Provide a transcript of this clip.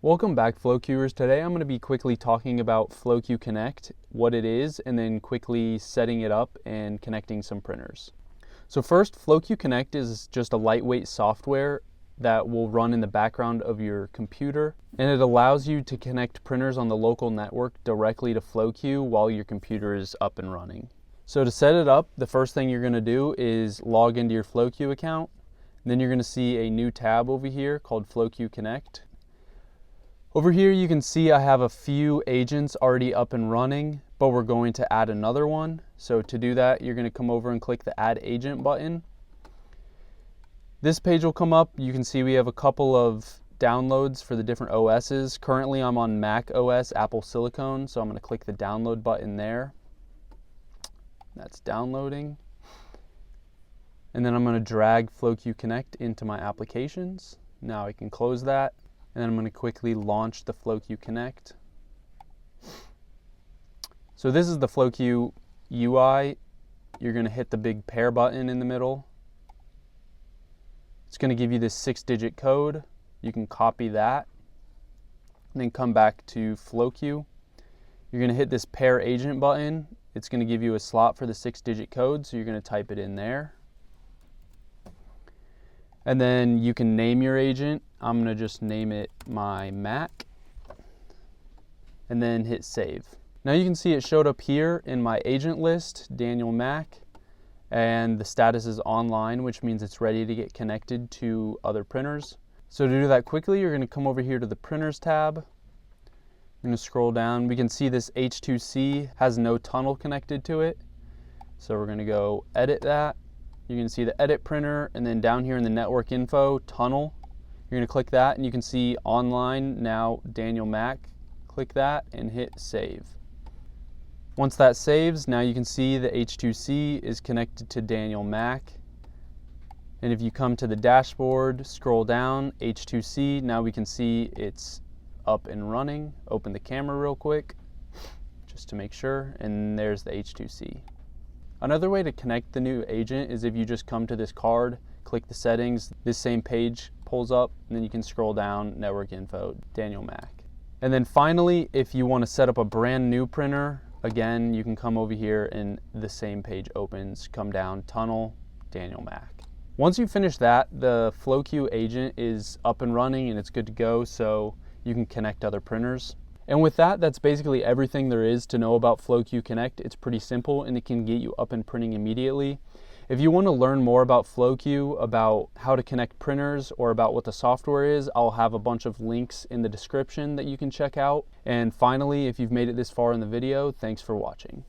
Welcome back, FlowQers. Today I'm going to be quickly talking about FlowQ Connect, what it is, and then quickly setting it up and connecting some printers. So first, FlowQ Connect is just a lightweight software that will run in the background of your computer, and it allows you to connect printers on the local network directly to FlowQ while your computer is up and running. So to set it up, the first thing you're going to do is log into your FlowQ account. And then you're going to see a new tab over here called FlowQ Connect. Over here you can see I have a few agents already up and running, but we're going to add another one. So to do that, you're going to come over and click the Add Agent button. This page will come up. You can see we have a couple of downloads for the different OSs. Currently I'm on Mac OS Apple Silicon, so I'm going to click the download button there. That's downloading. And then I'm going to drag FlowQ Connect into my applications. Now I can close that. And then I'm going to quickly launch the FlowQ Connect. So this is the FlowQ UI. You're going to hit the big pair button in the middle. It's going to give you this 6-digit code. You can copy that and then come back to FlowQ. You're going to hit this pair agent button. It's going to give you a slot for the 6-digit code, so you're going to type it in there. And then you can name your agent. I'm going to just name it my Mac and then hit save. Now you can see it showed up here in my agent list, Daniel Mac, and the status is online, which means it's ready to get connected to other printers. So to do that quickly, you're going to come over here to the printers tab. I'm going to scroll down. We can see this H2C has no tunnel connected to it. So we're going to go edit that. You can see the edit printer, and then down here in the network info, tunnel. You're going to click that, and you can see online now Daniel Mac. Click that and hit save. Once that saves, now you can see the H2C is connected to Daniel Mac. And if you come to the dashboard, scroll down, H2C, now we can see it's up and running. Open the camera real quick, just to make sure, and there's the H2C. Another way to connect the new agent is if you just come to this card, click the settings, this same page pulls up, and then you can scroll down, network info, Daniel Mac. And then finally, if you want to set up a brand new printer, again, you can come over here and the same page opens, come down, tunnel, Daniel Mac. Once you finish that, the FlowQ agent is up and running and it's good to go, so you can connect other printers. And with that, that's basically everything there is to know about FlowQ Connect. It's pretty simple and it can get you up and printing immediately. If you want to learn more about FlowQ, about how to connect printers, or about what the software is, I'll have a bunch of links in the description that you can check out. And finally, if you've made it this far in the video, thanks for watching.